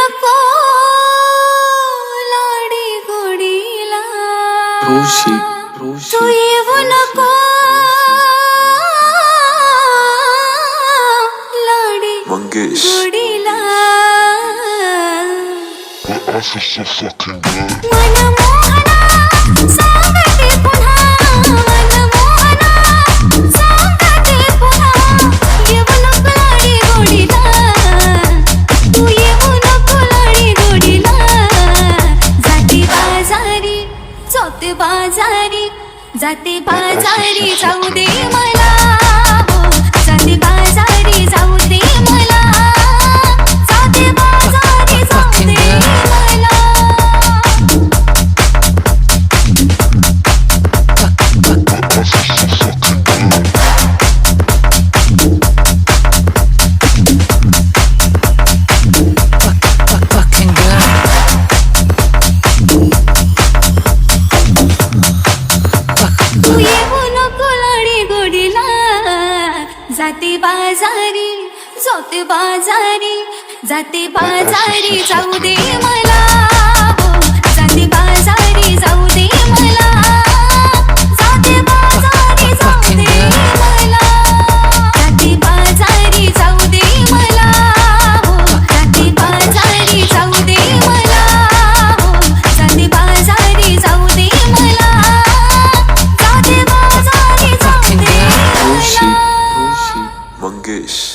नको लाडी गोडीला, ऋषी तू येऊ नको लाडी मंगेश गोडीला. मनमोहना सांगते पुन्हा, मनमोहना सांगते पुन्हा, येऊ नको लाडी गोडीला, तू येऊ नको लाडी गोडीला. जाते बाजारी चोते बाजारी, जाते बाजारी जाऊ दे मला, हो जाते बाजारी जाऊ दे मला, जाते बाजारी जाऊ दे मला. तू येऊ नको लाडी गोडीला, जाते बाजारी जोते बाजारी, जाते बाजारी जाऊ दे मला, हो जाते बाजारी जाऊ दे मला, जाते बाजारी जाऊ दे मला, जाते बाजारी जाऊ दे मला, हो जाते बाजारी जाऊ दे मला, हो जाते बाजारी जाऊ दे मला, जाते बाजारी जाऊ दे मला. मंगेश.